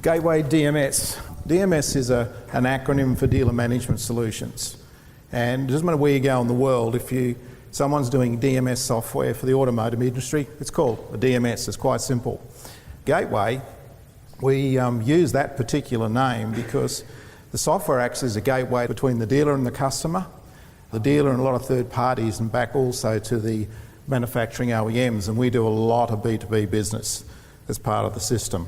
Gateway DMS. DMS is an acronym for Dealer Management Solutions. And it doesn't matter where you go in the world, if someone's doing DMS software for the automotive industry, it's called a DMS. It's quite simple. Gateway, we use that particular name because the software acts as a gateway between the dealer and the customer, the dealer and a lot of third parties, and back also to the manufacturing OEMs, and we do a lot of B2B business as part of the system.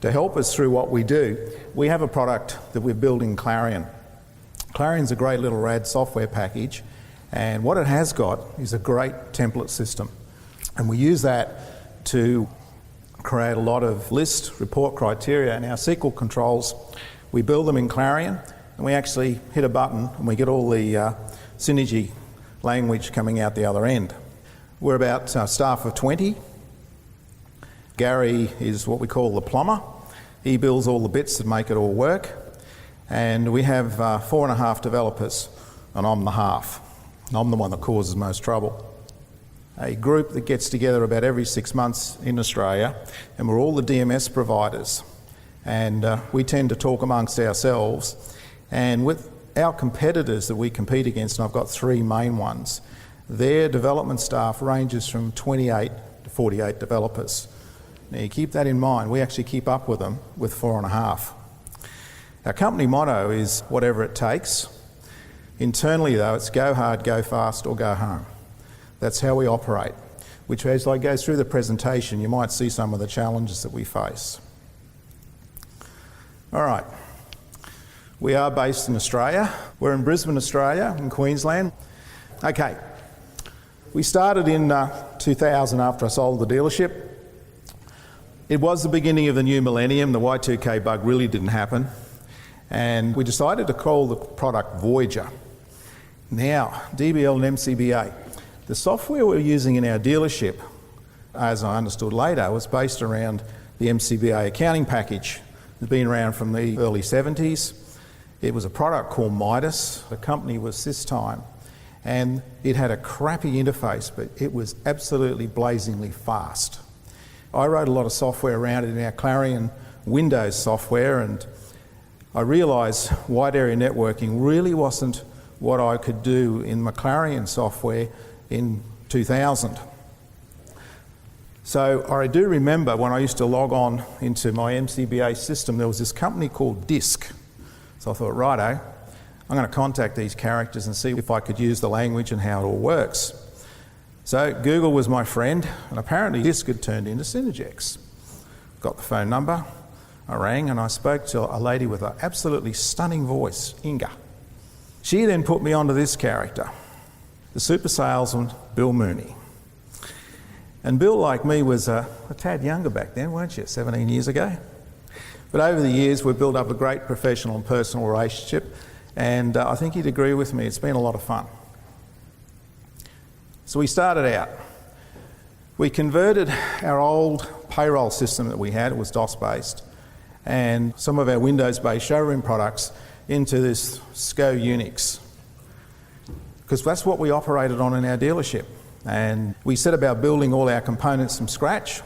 To help us through what we do, we have a product that we're building, Clarion. Clarion's a great little rad software package, and what it has got is a great template system. And we use that to create a lot of list, report criteria, and our SQL controls, we build them in Clarion, and we actually hit a button and we get all the synergy language coming out the other end. We're about staff of 20. Gary is what we call the plumber. He builds all the bits that make it all work. And we have 4.5 developers, and I'm the half. I'm the one that causes most trouble. A group that gets together about every 6 months in Australia, and we're all the DMS providers. And we tend to talk amongst ourselves. And with our competitors that we compete against, and I've got 3 main ones, their development staff ranges from 28 to 48 developers. Now you keep that in mind, we actually keep up with them with 4.5. Our company motto is whatever it takes. Internally though, it's go hard, go fast, or go home. That's how we operate, which as I go through the presentation, you might see some of the challenges that we face. All right, we are based in Australia. We're in Brisbane, Australia, in Queensland. Okay, we started in 2000 after I sold the dealership. It was the beginning of the new millennium. The Y2K bug really didn't happen. And we decided to call the product Voyager. Now, DBL and MCBA. The software we're using in our dealership, as I understood later, was based around the MCBA accounting package. It's been around from the early 70s. It was a product called Midas. The company was SysTime. And it had a crappy interface, but it was absolutely blazingly fast. I wrote a lot of software around it in our Clarion Windows software, and I realised wide area networking really wasn't what I could do in my Clarion software in 2000. So I do remember when I used to log on into my MCBA system, there was this company called Disk. So I thought, righto, I'm going to contact these characters and see if I could use the language and how it all works. So Google was my friend, and apparently Disk had turned into Synergex. Got the phone number, I rang, and I spoke to a lady with an absolutely stunning voice, Inga. She then put me onto this character, the super salesman, Bill Mooney. And Bill, like me, was a tad younger back then, weren't you, 17 years ago? But over the years, we've built up a great professional and personal relationship, and I think he'd agree with me, it's been a lot of fun. So we started out. We converted our old payroll system that we had, it was DOS-based, and some of our Windows-based showroom products into this SCO Unix, because that's what we operated on in our dealership. And we set about building all our components from scratch.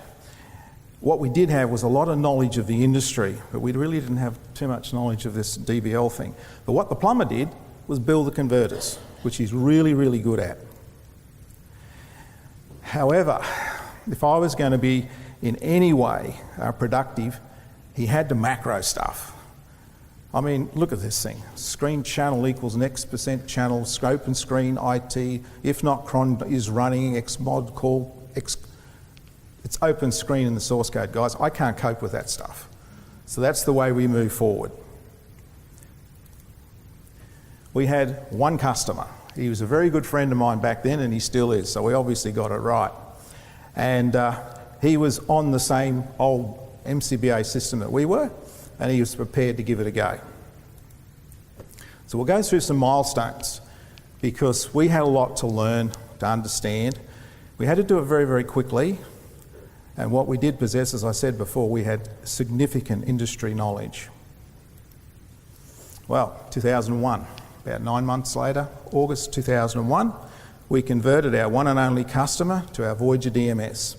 What we did have was a lot of knowledge of the industry, but we really didn't have too much knowledge of this DBL thing. But what the plumber did was build the converters, which he's really, really good at. However, if I was going to be in any way productive, he had to macro stuff. I mean, look at this thing. Screen channel equals next percent channel, scope and screen IT, if not cron is running, xmod call, it's open screen in the source code, guys. I can't cope with that stuff. So that's the way we move forward. We had one customer. He was a very good friend of mine back then, and he still is, so we obviously got it right. And he was on the same old MCBA system that we were, and he was prepared to give it a go. So we'll go through some milestones, because we had a lot to learn, to understand. We had to do it very, very quickly, and what we did possess, as I said before, we had significant industry knowledge. Well, 2001. About 9 months later, August 2001, we converted our one and only customer to our Voyager DMS.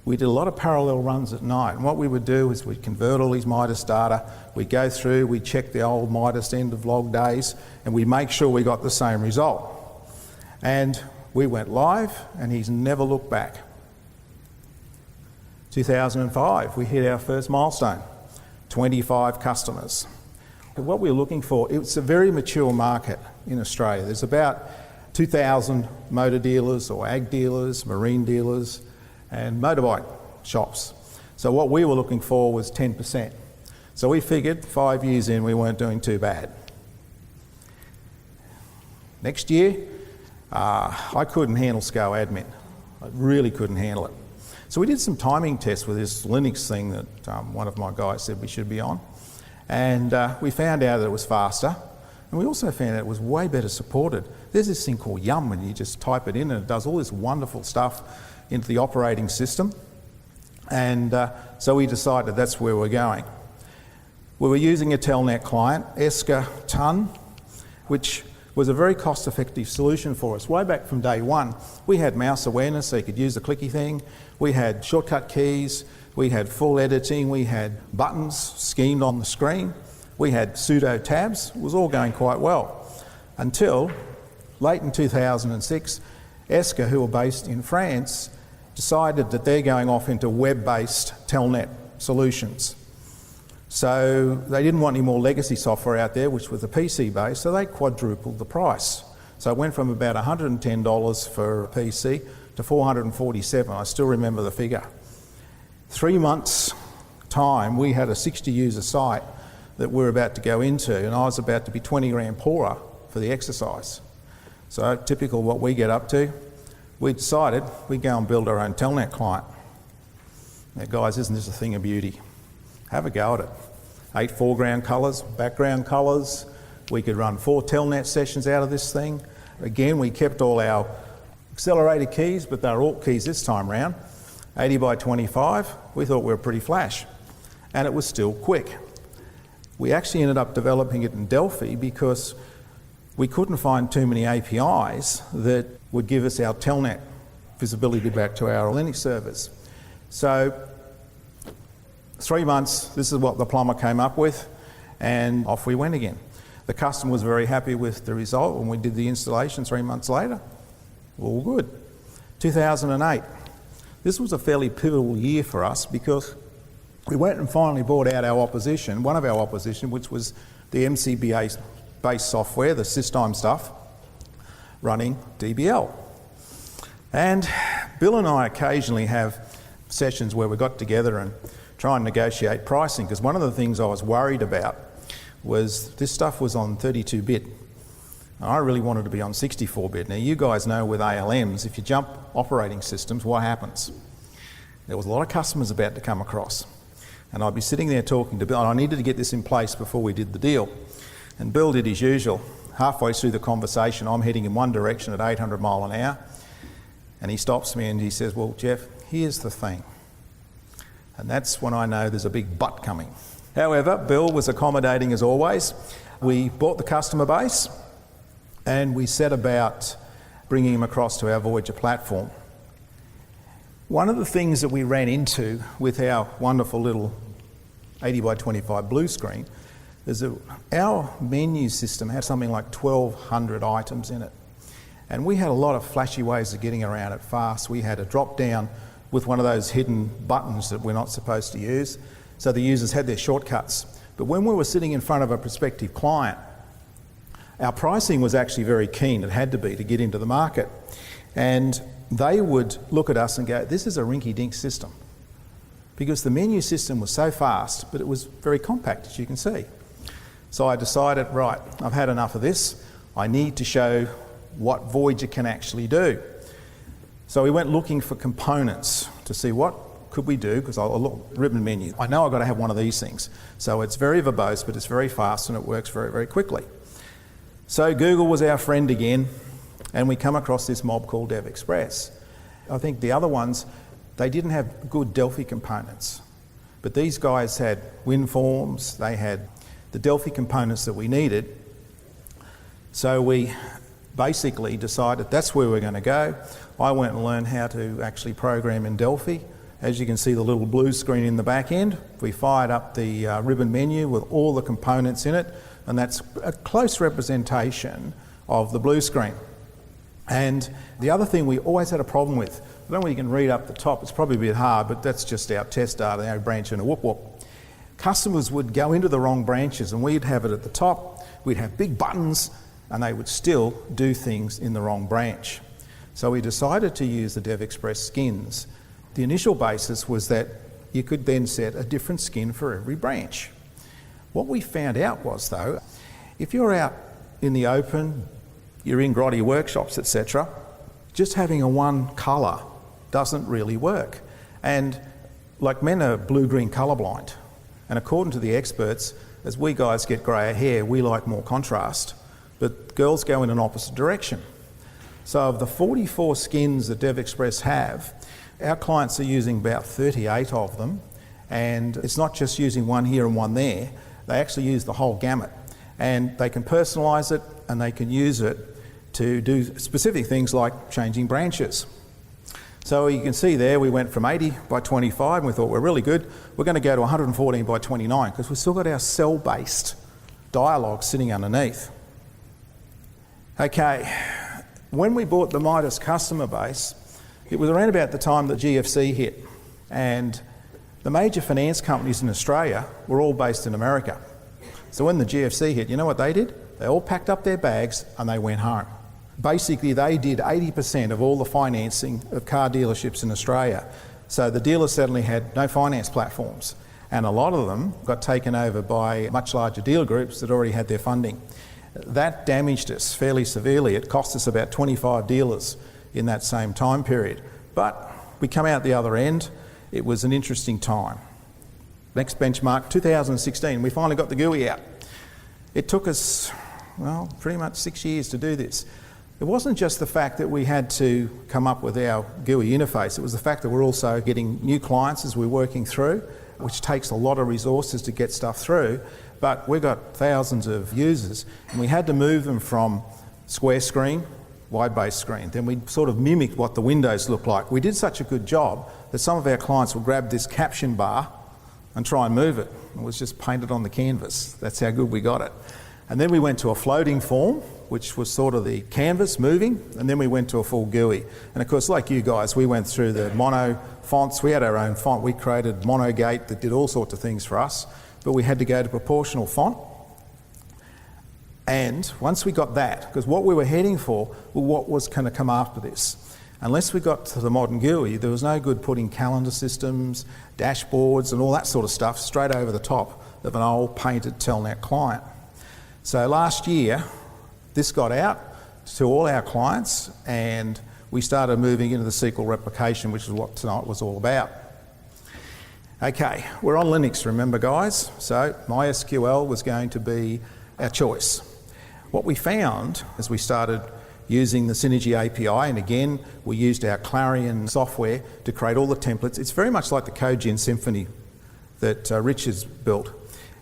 We did a lot of parallel runs at night, and what we would do is we'd convert all these Midas data, we'd go through, we'd check the old Midas end of log days, and we'd make sure we got the same result. And we went live, and he's never looked back. 2005, we hit our first milestone, 25 customers. What we were looking for, it's a very mature market in Australia. There's about 2,000 motor dealers or ag dealers, marine dealers, and motorbike shops. So what we were looking for was 10%. So we figured 5 years in we weren't doing too bad. Next year, I couldn't handle SCO admin. I really couldn't handle it. So we did some timing tests with this Linux thing that one of my guys said we should be on. And we found out that it was faster. And we also found out it was way better supported. There's this thing called Yum, and you just type it in and it does all this wonderful stuff into the operating system. And so we decided that's where we're going. We were using a Telnet client, Esker Ton, which was a very cost-effective solution for us. Way back from day one, we had mouse awareness, so you could use the clicky thing. We had shortcut keys, we had full editing, we had buttons schemed on the screen, we had pseudo tabs. It was all going quite well. Until late in 2006, Esker, who were based in France, decided that they're going off into web-based Telnet solutions. So they didn't want any more legacy software out there, which was the PC-based, so they quadrupled the price. So it went from about $110 for a PC to $447. I still remember the figure. 3 months' time, we had a 60-user site that we're about to go into, and I was about to be 20 grand poorer for the exercise. So typical what we get up to. We decided we'd go and build our own Telnet client. Now guys, isn't this a thing of beauty? Have a go at it. 8 foreground colours, background colours. We could run 4 Telnet sessions out of this thing. Again, we kept all our accelerated keys, but they're Alt keys this time round. 80 by 25, we thought we were pretty flash. And it was still quick. We actually ended up developing it in Delphi because we couldn't find too many APIs that would give us our Telnet visibility back to our Linux servers. So 3 months, this is what the plumber came up with, and off we went again. The customer was very happy with the result when we did the installation 3 months later. All good. 2008. This was a fairly pivotal year for us because we went and finally bought out our opposition, one of our opposition, which was the MCBA-based software, the Systime stuff, running DBL. And Bill and I occasionally have sessions where we got together and try and negotiate pricing, because one of the things I was worried about was this stuff was on 32-bit. I really wanted to be on 64-bit. Now you guys know with ALMs, if you jump operating systems, what happens? There was a lot of customers about to come across. And I'd be sitting there talking to Bill, and I needed to get this in place before we did the deal. And Bill did his usual. Halfway through the conversation, I'm heading in one direction at 800 mile an hour, and he stops me and he says, well, Jeff, here's the thing. And that's when I know there's a big but coming. However, Bill was accommodating as always. We bought the customer base and we set about bringing him across to our Voyager platform. One of the things that we ran into with our wonderful little 80 by 25 blue screen is that our menu system had something like 1,200 items in it. And we had a lot of flashy ways of getting around it fast. We had a drop down with one of those hidden buttons that we're not supposed to use, so the users had their shortcuts. But when we were sitting in front of a prospective client, our pricing was actually very keen, it had to be, to get into the market. And they would look at us and go, this is a rinky-dink system. Because the menu system was so fast, but it was very compact, as you can see. So I decided, right, I've had enough of this. I need to show what Voyager can actually do. So we went looking for components to see what could we do, because I look, ribbon menu. I know I've got to have one of these things. So it's very verbose, but it's very fast and it works very, very quickly. So Google was our friend again, and we come across this mob called DevExpress. I think the other ones, they didn't have good Delphi components, but these guys had WinForms, they had the Delphi components that we needed. So we basically decided that's where we're going to go. I went and learned how to actually program in Delphi, As you can see, the little blue screen in the back end, we fired up the ribbon menu with all the components in it, and that's a close representation of the blue screen. And the other thing we always had a problem with, I don't know if you can read up the top, it's probably a bit hard, but that's just our test data, our branch and a whoop whoop. Customers would go into the wrong branches and we'd have it at the top, we'd have big buttons, and they would still do things in the wrong branch. So we decided to use the DevExpress skins. The initial basis was that you could then set a different skin for every branch. What we found out was, though, if you're out in the open, you're in grotty workshops, etc., just having a one colour doesn't really work. And like, men are blue-green colourblind, and according to the experts, as we guys get greyer hair, we like more contrast, but girls go in an opposite direction. So of the 44 skins that DevExpress have, our clients are using about 38 of them, and it's not just using one here and one there, they actually use the whole gamut. And they can personalise it and they can use it to do specific things like changing branches. So you can see there we went from 80 by 25 and we thought we're really good. We're going to go to 114 by 29 because we've still got our cell-based dialogue sitting underneath. Okay, when we bought the Midas customer base, it was around about the time that GFC hit, and the major finance companies in Australia were all based in America. So when the GFC hit, you know what they did? They all packed up their bags and they went home. Basically, they did 80% of all the financing of car dealerships in Australia. So the dealers suddenly had no finance platforms, and a lot of them got taken over by much larger dealer groups that already had their funding. That damaged us fairly severely. It cost us about 25 dealers in that same time period. But we come out the other end. It was an interesting time. Next benchmark, 2016, we finally got the GUI out. It took us, well, pretty much 6 years to do this. It wasn't just the fact that we had to come up with our GUI interface, it was the fact that we're also getting new clients as we're working through, which takes a lot of resources to get stuff through, but we've got thousands of users, and we had to move them from square screen, wide-based screen. Then we sort of mimicked what the windows look like. We did such a good job that some of our clients will grab this caption bar and try and move it. It was just painted on the canvas. That's how good we got it. And then we went to a floating form, which was sort of the canvas moving, and then we went to a full GUI. And of course, like you guys, we went through the mono fonts. We had our own font. We created monogate that did all sorts of things for us, but we had to go to proportional font. And once we got that, because what we were heading for was what was going to come after this. Unless we got to the modern GUI, there was no good putting calendar systems, dashboards and all that sort of stuff straight over the top of an old painted Telnet client. So last year, this got out to all our clients and we started moving into the SQL replication, which is what tonight was all about. Okay, we're on Linux, remember guys? So MySQL was going to be our choice. What we found as we started using the Synergy API, and again, we used our Clarion software to create all the templates. It's very much like the CodeGen Symphony that Rich has built.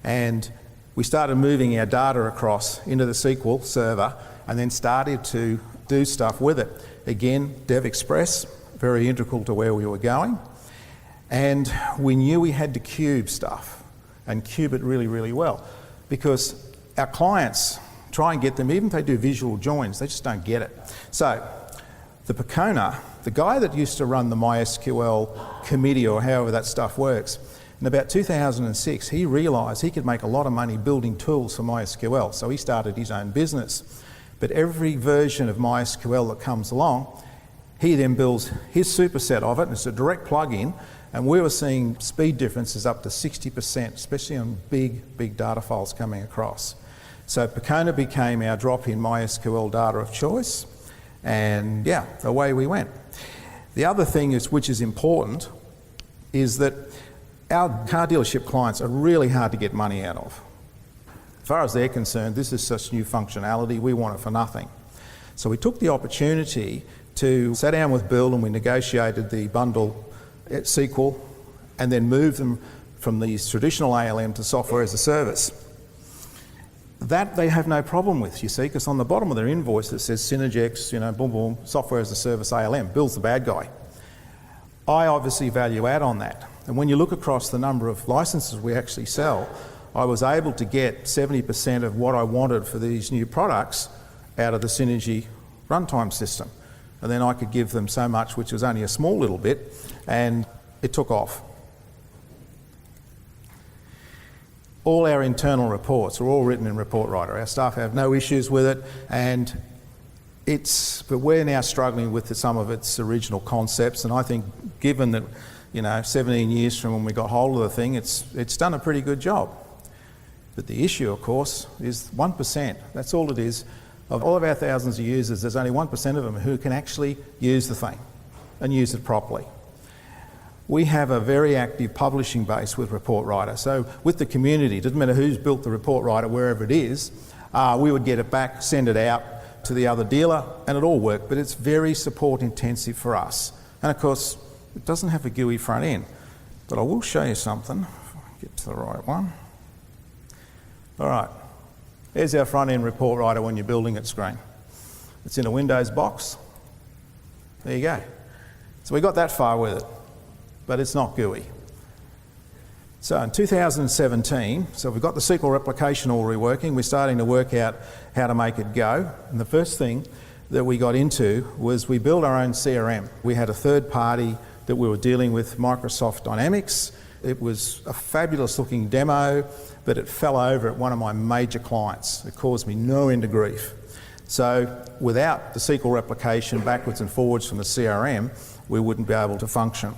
And we started moving our data across into the SQL server and then started to do stuff with it. Again, DevExpress, very integral to where we were going. And we knew we had to cube stuff and cube it really, really well, because our clients try and get them, even if they do visual joins, they just don't get it. So the Pecona, the guy that used to run the MySQL committee or however that stuff works, in about 2006, he realised he could make a lot of money building tools for MySQL, so he started his own business. But every version of MySQL that comes along, he then builds his superset of it, and it's a direct plug-in, and we were seeing speed differences up to 60%, especially on big data files coming across. So Pecona became our drop-in MySQL data of choice, and yeah, away we went. The other thing is, which is important, is that our car dealership clients are really hard to get money out of. As far as they're concerned, this is such new functionality, we want it for nothing. So we took the opportunity to sit down with Bill and we negotiated the bundle at SQL and then moved them from these traditional ALM to software as a service. That they have no problem with, you see, because on the bottom of their invoice it says Synergex, boom, boom, software as a service ALM. Bill's the bad guy. I obviously value add on that. And when you look across the number of licenses we actually sell, I was able to get 70% of what I wanted for these new products out of the Synergy runtime system. And then I could give them so much, which was only a small little bit, and it took off. All our internal reports are all written in ReportWriter. Our staff have no issues with it, but we're now struggling with some of its original concepts, and I think given that, 17 years from when we got hold of the thing, it's done a pretty good job. But the issue, of course, is 1%. That's all it is. Of all of our thousands of users, there's only 1% of them who can actually use the thing and use it properly. We have a very active publishing base with ReportWriter. So with the community, it doesn't matter who's built the ReportWriter, wherever it is, we would get it back, send it out to the other dealer, and it all worked. But it's very support intensive for us. And of course, it doesn't have a GUI front end. But I will show you something, if I get to the right one. All right, here's our front end ReportWriter when you're building it screen. It's in a Windows box. There you go. So we got that far with it, but it's not GUI. So in 2017, so we've got the SQL replication all reworking, we're starting to work out how to make it go. And the first thing that we got into was we built our own CRM. We had a third party that we were dealing with, Microsoft Dynamics. It was a fabulous looking demo, but it fell over at one of my major clients. It caused me no end of grief. So without the SQL replication backwards and forwards from the CRM, we wouldn't be able to function.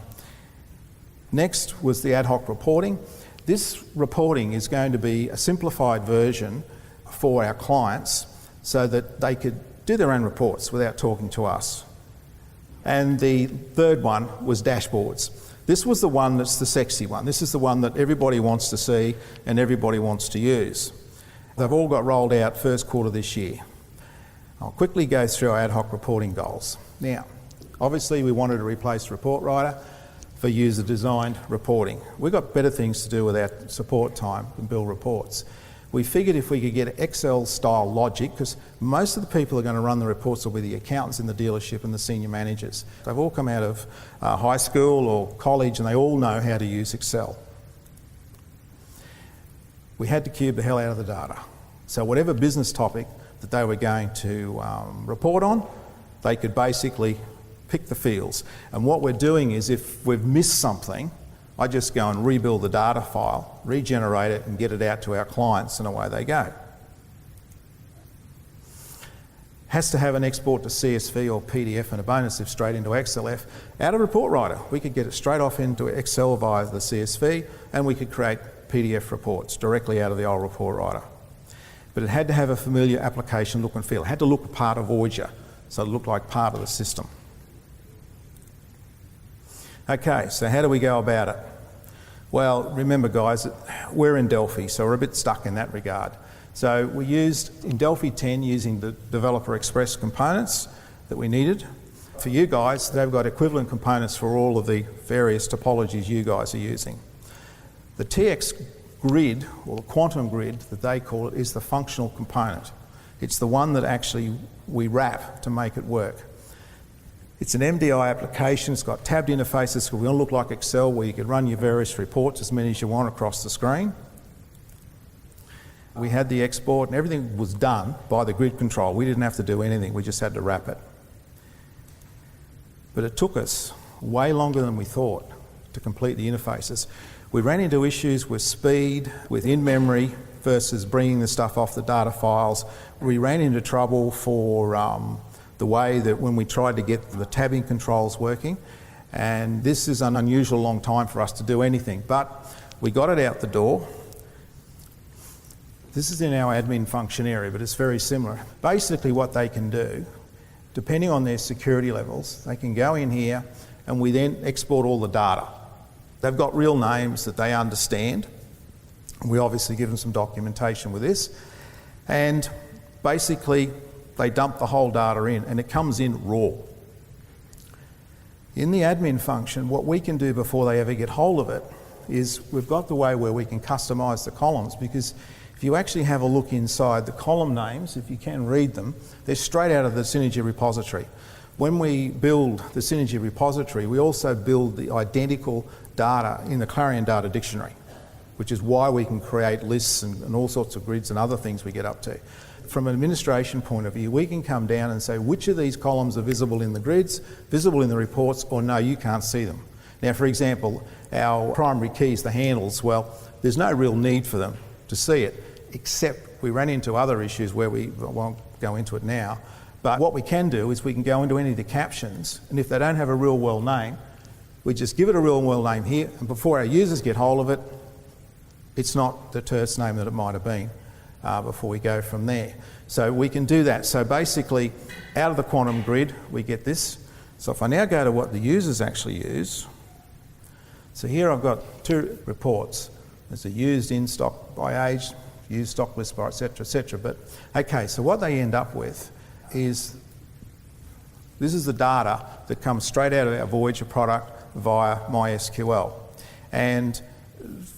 Next was the ad hoc reporting. This reporting is going to be a simplified version for our clients so that they could do their own reports without talking to us. And the third one was dashboards. This was the one that's the sexy one. This is the one that everybody wants to see and everybody wants to use. They've all got rolled out first quarter this year. I'll quickly go through our ad hoc reporting goals. Now, obviously we wanted to replace ReportWriter for user-designed reporting. We've got better things to do with our support time than build reports. We figured if we could get Excel-style logic, because most of the people who are going to run the reports will be the accountants in the dealership and the senior managers. They've all come out of high school or college and they all know how to use Excel. We had to cube the hell out of the data. So whatever business topic that they were going to report on, they could basically pick the fields. And what we're doing is if we've missed something, I just go and rebuild the data file, regenerate it and get it out to our clients and away they go. Has to have an export to CSV or PDF and a bonus if straight into XLF. Out of ReportWriter, we could get it straight off into Excel via the CSV and we could create PDF reports directly out of the old ReportWriter. But it had to have a familiar application look and feel. It had to look part of Voyager, so it looked like part of the system. Okay, so how do we go about it? Well, remember guys, we're in Delphi, so we're a bit stuck in that regard. So we used, in Delphi 10, using the Developer Express components that we needed. For you guys, they've got equivalent components for all of the various topologies you guys are using. The TX grid, or the quantum grid that they call it, is the functional component. It's the one that actually we wrap to make it work. It's an MDI application, it's got tabbed interfaces, so we want to look like Excel where you can run your various reports, as many as you want across the screen. We had the export and everything was done by the grid control. We didn't have to do anything, we just had to wrap it. But it took us way longer than we thought to complete the interfaces. We ran into issues with speed, with in-memory versus bringing the stuff off the data files. We ran into trouble for the way that when we tried to get the tabbing controls working, and this is an unusual long time for us to do anything, but we got it out the door. This is in our admin function area, but it's very similar. Basically what they can do, depending on their security levels, they can go in here and we then export all the data. They've got real names that they understand. We obviously give them some documentation with this, and basically they dump the whole data in and it comes in raw. In the admin function, what we can do before they ever get hold of it is we've got the way where we can customise the columns, because if you actually have a look inside the column names, if you can read them, they're straight out of the Synergy repository. When we build the Synergy repository, we also build the identical data in the Clarion Data Dictionary, which is why we can create lists and all sorts of grids and other things we get up to. From an administration point of view, we can come down and say which of these columns are visible in the grids, visible in the reports, or no, you can't see them. Now, for example, our primary keys, the handles, well, there's no real need for them to see it, except we ran into other issues where we won't go into it now. But what we can do is we can go into any of the captions, and if they don't have a real world name, we just give it a real world name here, and before our users get hold of it, it's not the terse name that it might have been before we go from there. So we can do that. So basically, out of the quantum grid, we get this. So if I now go to what the users actually use, so here I've got two reports. There's a used in stock by age, used stock list by, etc., etc. But okay, so what they end up with is this is the data that comes straight out of our Voyager product via MySQL. And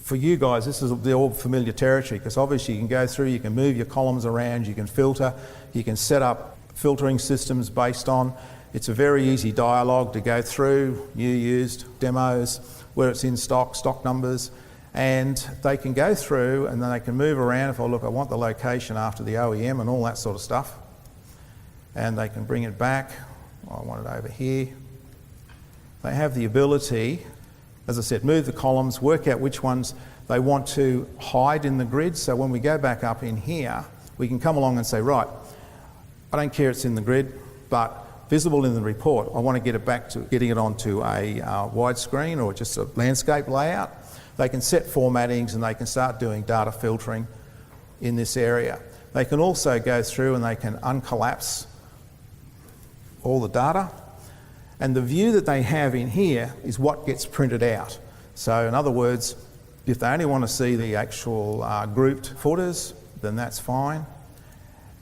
for you guys, this is the all familiar territory, because obviously you can go through, you can move your columns around, you can filter, you can set up filtering systems based on. It's a very easy dialogue to go through, new, used, demos, where it's in stock, stock numbers, and they can go through and then they can move around. If I look, I want the location after the OEM and all that sort of stuff. And they can bring it back. I want it over here. They have the ability, as I said, move the columns, work out which ones they want to hide in the grid. So when we go back up in here, we can come along and say, right, I don't care it's in the grid, but visible in the report, I want to get it back to getting it onto a widescreen or just a landscape layout. They can set formattings and they can start doing data filtering in this area. They can also go through and they can uncollapse all the data, and the view that they have in here is what gets printed out. So in other words, if they only want to see the actual grouped footers, then that's fine.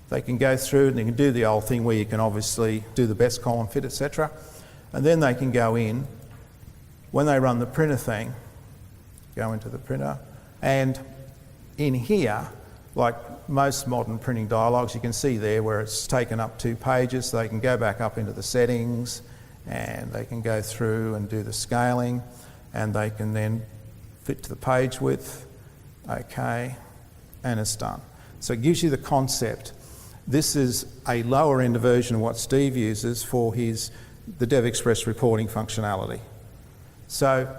They can go through and they can do the old thing where you can obviously do the best column fit, etc. And then they can go in, when they run the printer thing, go into the printer, and in here, like most modern printing dialogues, you can see there where it's taken up 2 pages, so they can go back up into the settings and they can go through and do the scaling, and they can then fit to the page width, okay, and it's done. So it gives you the concept. This is a lower end version of what Steve uses for the DevExpress reporting functionality. So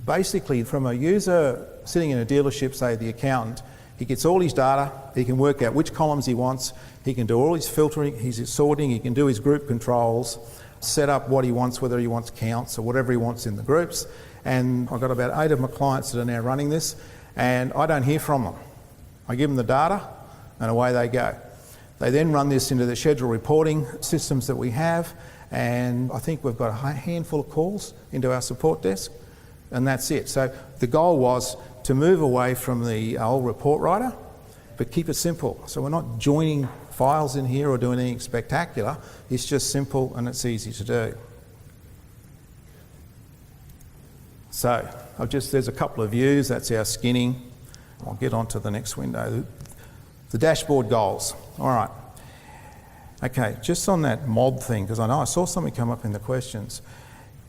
basically, from a user sitting in a dealership, say the accountant, he gets all his data, he can work out which columns he wants, he can do all his filtering, his sorting, he can do his group controls, set up what he wants, whether he wants counts or whatever he wants in the groups. And I've got about 8 of my clients that are now running this, and I don't hear from them. I give them the data, and away they go. They then run this into the schedule reporting systems that we have, and I think we've got a handful of calls into our support desk, and that's it. So the goal was to move away from the old report writer, but keep it simple. So we're not joining files in here or doing anything spectacular. It's just simple and it's easy to do. So there's a couple of views. That's our skinning. I'll get on to the next window. The dashboard goals. All right. Okay, just on that mod thing, because I know I saw something come up in the questions.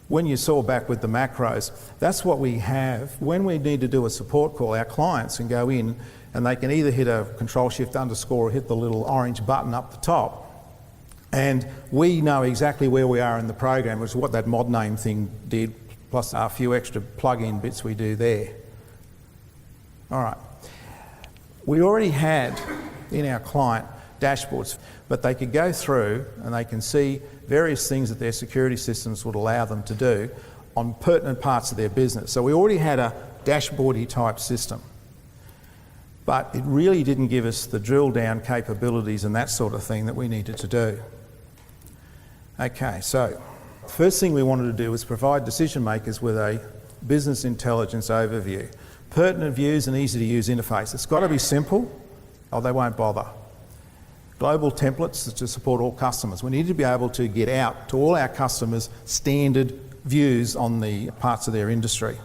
When you saw back with the macros, that's what we have. When we need to do a support call, our clients can go in and they can either hit a Control-Shift_, or hit the little orange button up the top. And we know exactly where we are in the program, which is what that mod name thing did, plus a few extra plug-in bits we do there. All right. We already had in our client dashboards, but they could go through and they can see various things that their security systems would allow them to do on pertinent parts of their business. So we already had a dashboardy type system, but it really didn't give us the drill down capabilities and that sort of thing that we needed to do. Okay, so the first thing we wanted to do was provide decision makers with a business intelligence overview. Pertinent views and easy to use interface. It's got to be simple or they won't bother. Global templates to support all customers. We need to be able to get out to all our customers standard views on the parts of their industry.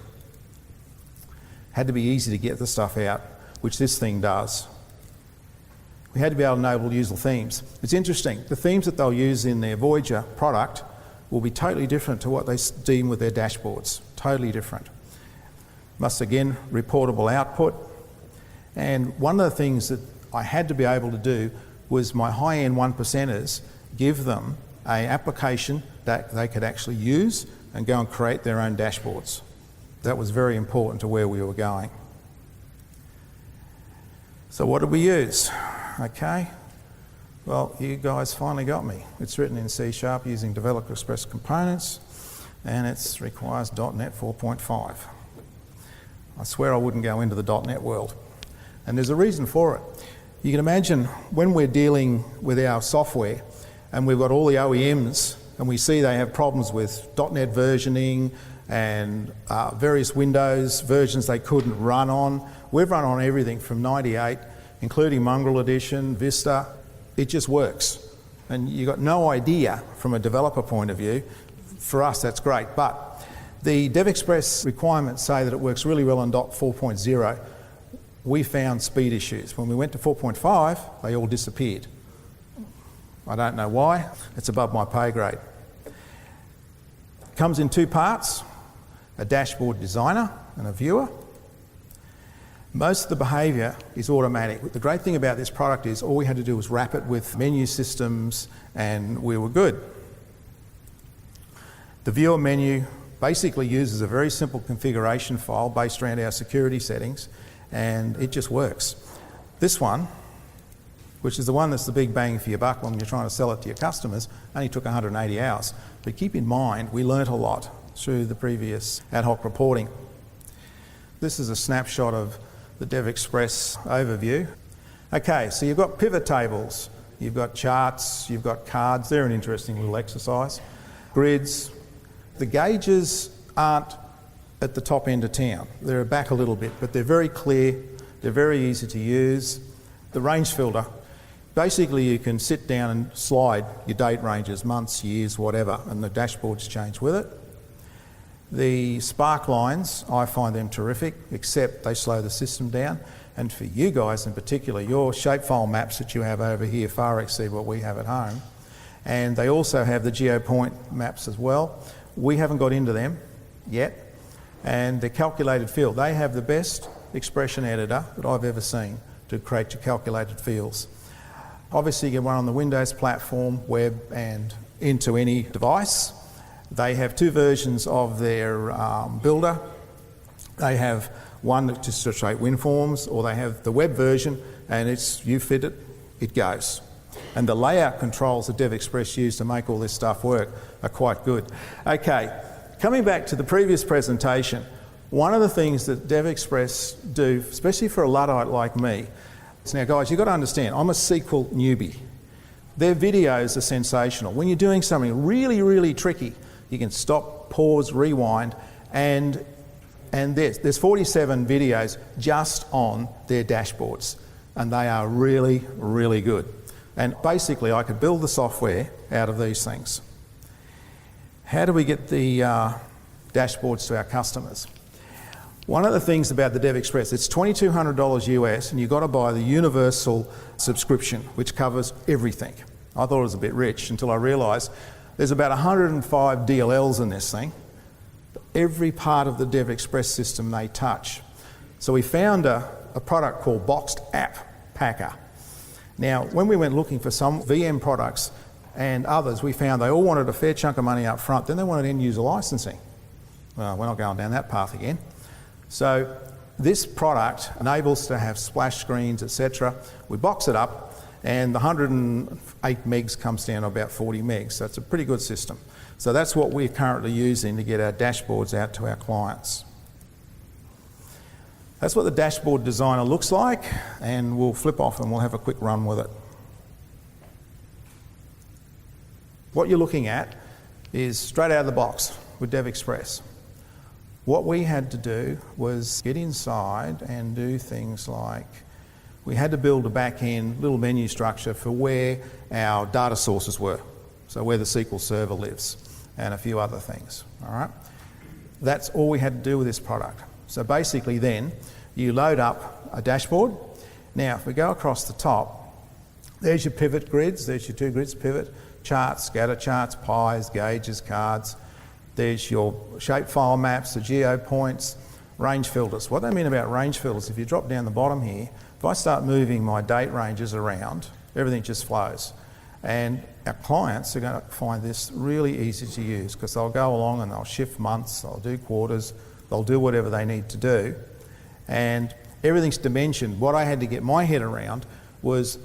Had to be easy to get the stuff out, which this thing does. We had to be able to enable usable themes. It's interesting, the themes that they'll use in their Voyager product will be totally different to what they deem with their dashboards. Totally different. Must again, reportable output. And one of the things that I had to be able to do was my high-end 1%ers give them an application that they could actually use and go and create their own dashboards. That was very important to where we were going. So what did we use? Okay, well, you guys finally got me. It's written in C# using Developer Express components, and it requires .NET 4.5. I swear I wouldn't go into the .NET world. And there's a reason for it. You can imagine when we're dealing with our software and we've got all the OEMs and we see they have problems with .NET versioning and various Windows versions they couldn't run on. We've run on everything from 98, including Mongrel Edition, Vista. It just works. And you've got no idea from a developer point of view. For us, that's great. But the DevExpress requirements say that it works really well on .4.0. We found speed issues. When we went to 4.5, they all disappeared. I don't know why. It's above my pay grade. It comes in two parts, a dashboard designer and a viewer. Most of the behaviour is automatic. The great thing about this product is all we had to do was wrap it with menu systems and we were good. The viewer menu basically uses a very simple configuration file based around our security settings, and it just works. This one, which is the one that's the big bang for your buck when you're trying to sell it to your customers, only took 180 hours. But keep in mind, we learnt a lot through the previous ad hoc reporting. This is a snapshot of the DevExpress overview. Okay, so you've got pivot tables, you've got charts, you've got cards. They're an interesting little exercise. Grids. The gauges aren't at the top end of town. They're back a little bit, but they're very clear. They're very easy to use. The range filter. Basically, you can sit down and slide your date ranges, months, years, whatever, and the dashboards change with it. The spark lines, I find them terrific, except they slow the system down. And for you guys in particular, your shapefile maps that you have over here far exceed what we have at home. And they also have the GeoPoint maps as well. We haven't got into them yet. And the calculated field, they have the best expression editor that I've ever seen to create your calculated fields. Obviously, you can run on the Windows platform, web, and into any device. They have two versions of their builder. They have one that just to create WinForms, or they have the web version, and it's you fit it, it goes. And the layout controls that DevExpress use to make all this stuff work are quite good. Okay, coming back to the previous presentation, one of the things that DevExpress do, especially for a Luddite like me, is now guys, you've got to understand, I'm a SQL newbie. Their videos are sensational. When you're doing something really, really tricky, you can stop, pause, rewind, and there's 47 videos just on their dashboards, and they are really, really good. And basically, I could build the software out of these things. How do we get the dashboards to our customers? One of the things about the DevExpress, it's $2,200 US, and you've got to buy the universal subscription, which covers everything. I thought it was a bit rich until I realised there's about 105 DLLs in this thing. Every part of the DevExpress system they touch. So we found a product called Boxed App Packer. Now, when we went looking for some VM products and others, we found they all wanted a fair chunk of money up front, then they wanted end-user licensing. Well, we're not going down that path again. So this product enables to have splash screens, etc. We box it up, and the 108 megs comes down to about 40 megs. So it's a pretty good system. So that's what we're currently using to get our dashboards out to our clients. That's what the dashboard designer looks like, and we'll flip off and we'll have a quick run with it. What you're looking at is straight out of the box with DevExpress. What we had to do was get inside and do things like we had to build a back-end little menu structure for where our data sources were, so where the SQL Server lives, and a few other things. All right? That's all we had to do with this product. So basically then, you load up a dashboard. Now, if we go across the top, There's your pivot grids, there's your 2 grids, pivot, charts, scatter charts, pies, gauges, cards. There's your shapefile maps, the geo points, range filters. What they mean about range filters, if you drop down the bottom here, if I start moving my date ranges around, everything just flows. And our clients are going to find this really easy to use because they'll go along and they'll shift months, they'll do quarters, they'll do whatever they need to do. And everything's dimensioned. What I had to get my head around was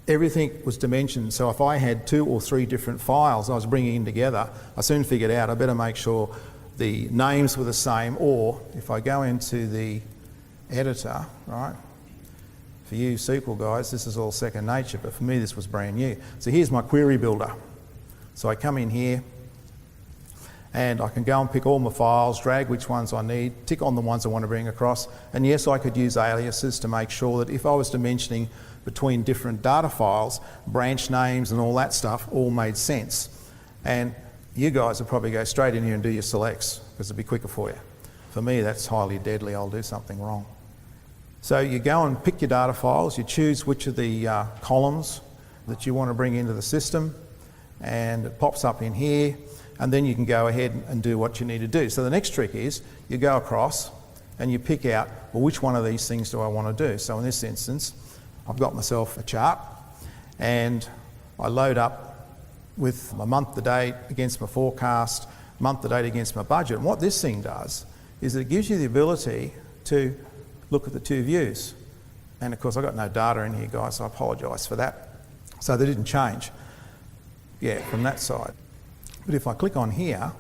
everything was dimensioned. So if I had 2 or 3 different files I was bringing in together, I soon figured out I better make sure the names were the same, or if I go into the editor, right? For you SQL guys, this is all second nature, but for me this was brand new. So here's my query builder. So I come in here and I can go and pick all my files, drag which ones I need, tick on the ones I want to bring across, and yes, I could use aliases to make sure that if I was dimensioning between different data files, branch names and all that stuff all made sense. And you guys would probably go straight in here and do your selects because it'd be quicker for you. For me, that's highly deadly. I'll do something wrong. So you go and pick your data files, you choose which of the columns that you want to bring into the system, and it pops up in here, and then you can go ahead and do what you need to do. So the next trick is you go across and you pick out, well, which one of these things do I want to do? So in this instance, I've got myself a chart and I load up with my month to date against my forecast, month to date against my budget. And what this thing does is it gives you the ability to look at the 2 views. And of course I've got no data in here, guys, so I apologise for that. So they didn't change, from that side. But if I click on here,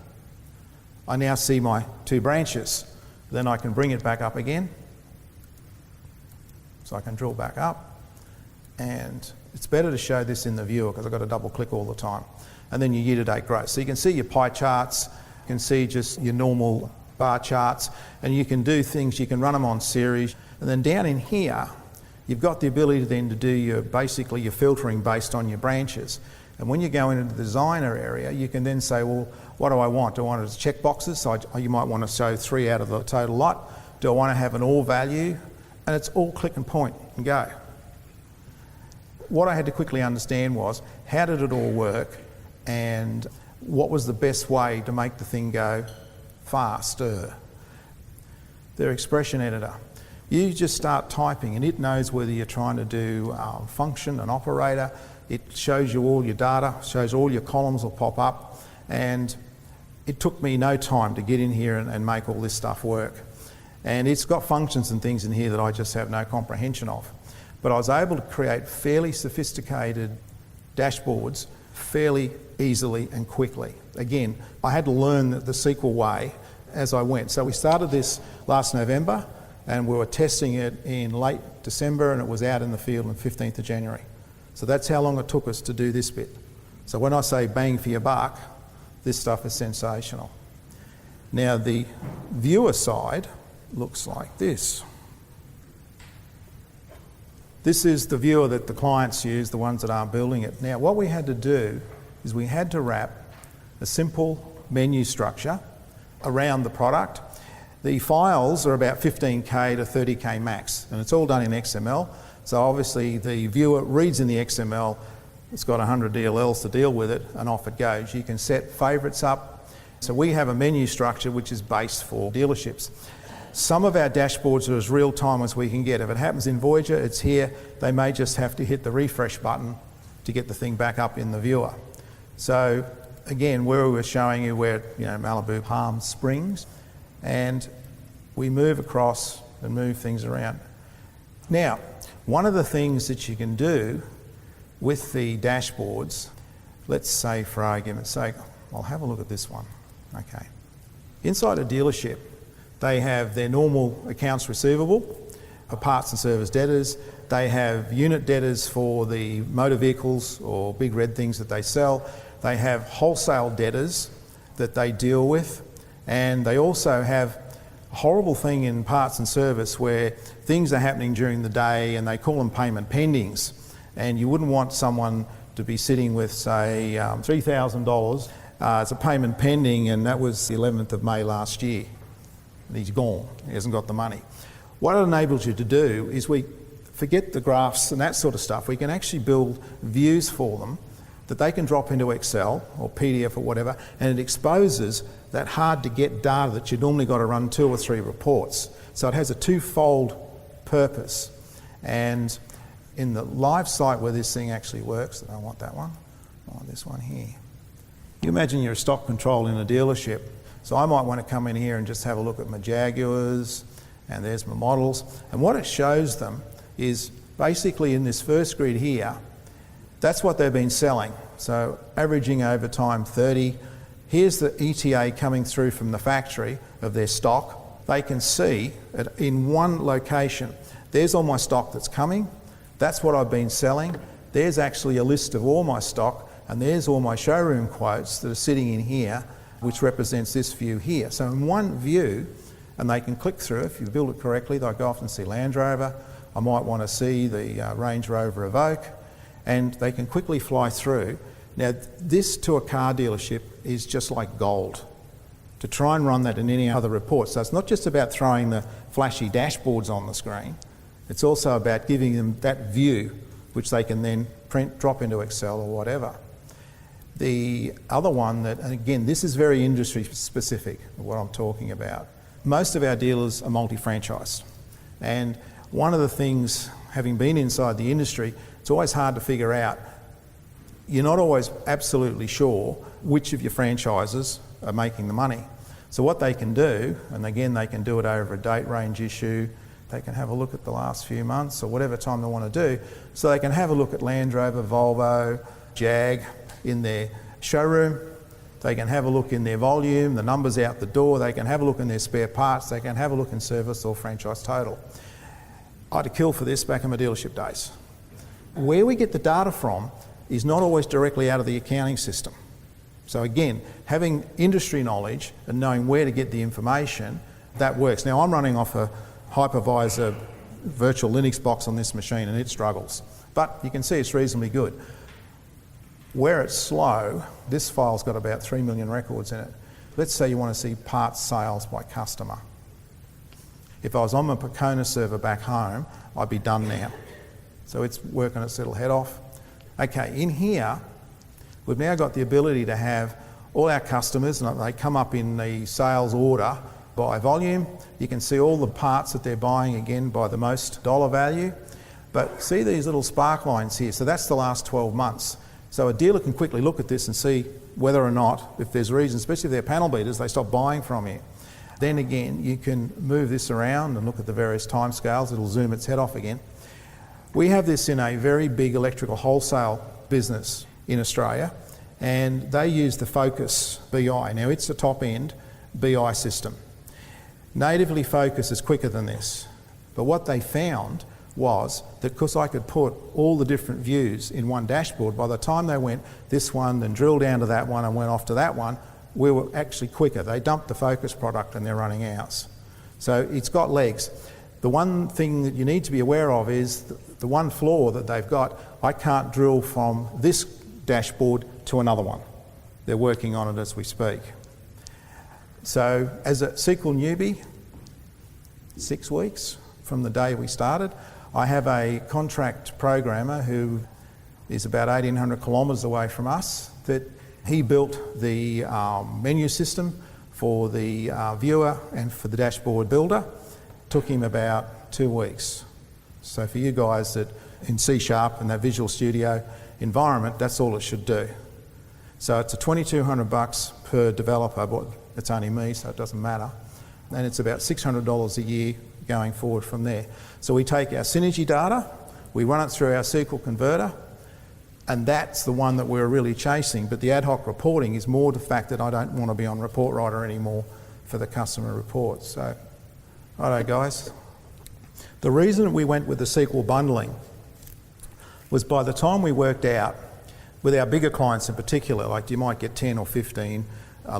I now see my 2 branches. Then I can bring it back up again. So I can drill back up. And it's better to show this in the viewer because I've got to double click all the time. And then your year-to-date growth. So you can see your pie charts, you can see just your normal bar charts, and you can do things, you can run them on series. And then down in here, you've got the ability then to do basically your filtering based on your branches. And when you go into the designer area, you can then say, well, what do I want? Do I want it as check boxes? So you might want to show 3 out of the total lot. Do I want to have an all value? And it's all click and point and go. What I had to quickly understand was, how did it all work and what was the best way to make the thing go faster? Their expression editor. You just start typing and it knows whether you're trying to do function, an operator. It shows you all your data, shows all your columns will pop up, and it took me no time to get in here and make all this stuff work. And it's got functions and things in here that I just have no comprehension of. But I was able to create fairly sophisticated dashboards fairly easily and quickly. Again, I had to learn the SQL way as I went. So we started this last November and we were testing it in late December and it was out in the field on the 15th of January. So that's how long it took us to do this bit. So when I say bang for your buck, this stuff is sensational. Now the viewer side looks like this. This is the viewer that the clients use, the ones that aren't building it. Now what we had to do is we had to wrap a simple menu structure around the product. The files are about 15K to 30K max, and it's all done in XML. So obviously the viewer reads in the XML, it's got 100 DLLs to deal with it, and off it goes. You can set favourites up. So we have a menu structure which is based for dealerships. Some of our dashboards are as real time as we can get. If it happens in Voyager, it's here. They may just have to hit the refresh button to get the thing back up in the viewer. So again, where we were showing you where, Malibu, Palm Springs, and we move across and move things around. Now, one of the things that you can do with the dashboards, let's say for argument's sake, I'll have a look at this one. Okay. Inside a dealership, they have their normal accounts receivable, parts and service debtors. They have unit debtors for the motor vehicles or big red things that they sell. They have wholesale debtors that they deal with. And they also have a horrible thing in parts and service where things are happening during the day and they call them payment pendings. And you wouldn't want someone to be sitting with, say, $3,000 as a payment pending, and that was the 11th of May last year. He's gone, he hasn't got the money. What it enables you to do is forget the graphs and that sort of stuff. We can actually build views for them that they can drop into Excel or PDF or whatever, and it exposes that hard to get data that you normally got to run 2 or 3 reports. So it has a twofold purpose. And in the live site where this thing actually works, I don't want that one, I want this one here. You imagine you're a stock control in a dealership. So I might want to come in here and just have a look at my Jaguars, and there's my models. And what it shows them is basically in this first grid here, that's what they've been selling. So averaging over time 30. Here's the ETA coming through from the factory of their stock. They can see it in one location. There's all my stock that's coming. That's what I've been selling. There's actually a list of all my stock, and there's all my showroom quotes that are sitting in here, which represents this view here. So in one view, and they can click through, if you build it correctly, they'll go off and see Land Rover. I might want to see the Range Rover Evoque, and they can quickly fly through. Now, this to a car dealership is just like gold. To try and run that in any other report. So it's not just about throwing the flashy dashboards on the screen. It's also about giving them that view, which they can then print, drop into Excel or whatever. The other one that, and again, this is very industry specific, what I'm talking about. Most of our dealers are multi-franchised. And one of the things, having been inside the industry, it's always hard to figure out. You're not always absolutely sure which of your franchises are making the money. So what they can do, and again, they can do it over a date range issue, they can have a look at the last few months or whatever time they want to do. So they can have a look at Land Rover, Volvo, Jag in their showroom. They can have a look in their volume, the numbers out the door. They can have a look in their spare parts. They can have a look in service or franchise total. I had to kill for this back in my dealership days. Where we get the data from is not always directly out of the accounting system. So again, having industry knowledge and knowing where to get the information, that works. Now I'm running off a hypervisor virtual Linux box on this machine and it struggles. But you can see it's reasonably good. Where it's slow, this file's got about 3 million records in it. Let's say you want to see parts sales by customer. If I was on my Pocona server back home, I'd be done now. So it's working its little head off. Okay, in here, we've now got the ability to have all our customers, and they come up in the sales order by volume. You can see all the parts that they're buying, again, by the most dollar value. But see these little spark lines here? So that's the last 12 months. So a dealer can quickly look at this and see whether or not, if there's reasons, especially if they're panel beaters, they stop buying from you. Then again, you can move this around and look at the various time scales. It'll zoom its head off again. We have this in a very big electrical wholesale business in Australia, and they use the Focus BI. Now it's a top-end BI system. Natively Focus is quicker than this, but what they found was that because I could put all the different views in one dashboard, by the time they went this one, then drilled down to that one and went off to that one, we were actually quicker. They dumped the Focus product and they're running ours. So it's got legs. The one thing that you need to be aware of is the one flaw that they've got, I can't drill from this dashboard to another one. They're working on it as we speak. So as a SQL newbie, 6 weeks from the day we started, I have a contract programmer who is about 1,800 kilometres away from us, that he built the menu system for the viewer and for the dashboard builder. Took him about 2 weeks. So for you guys that in C# and that Visual Studio environment, that's all it should do. So it's a $2,200 per developer, but it's only me, so it doesn't matter. And it's about $600 a year going forward from there. So we take our synergy data, we run it through our SQL converter, and that's the one that we're really chasing. But the ad hoc reporting is more the fact that I don't want to be on ReportWriter anymore for the customer reports. So, righto guys. The reason we went with the SQL bundling was by the time we worked out, with our bigger clients in particular, like you might get 10 or 15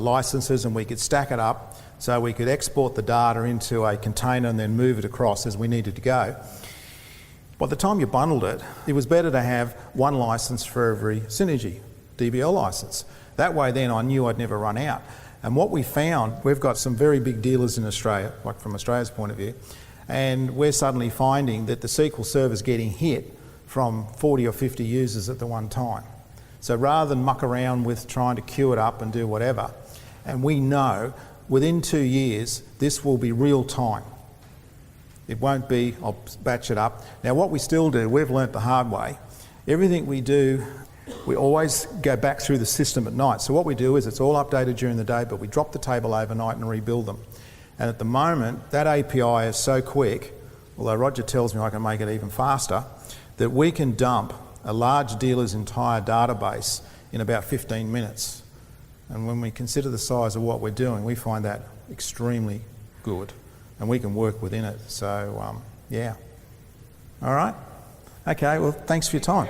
licenses, and we could stack it up so we could export the data into a container and then move it across as we needed to go. By the time you bundled it, it was better to have one license for every Synergy DBL license. That way then I knew I'd never run out. And what we found, we've got some very big dealers in Australia, like from Australia's point of view, And we're suddenly finding that the SQL Server is getting hit from 40 or 50 users at the one time. So rather than muck around with trying to queue it up and do whatever, and we know within 2 years this will be real time. It won't be, I'll batch it up. Now what we still do, we've learnt the hard way, everything we do, we always go back through the system at night. So what we do is it's all updated during the day, but we drop the table overnight and rebuild them. And at the moment, that API is so quick, although Roger tells me I can make it even faster, that we can dump a large dealer's entire database in about 15 minutes. And when we consider the size of what we're doing, we find that extremely good, and we can work within it. So, yeah. All right? Okay, well, thanks for your time.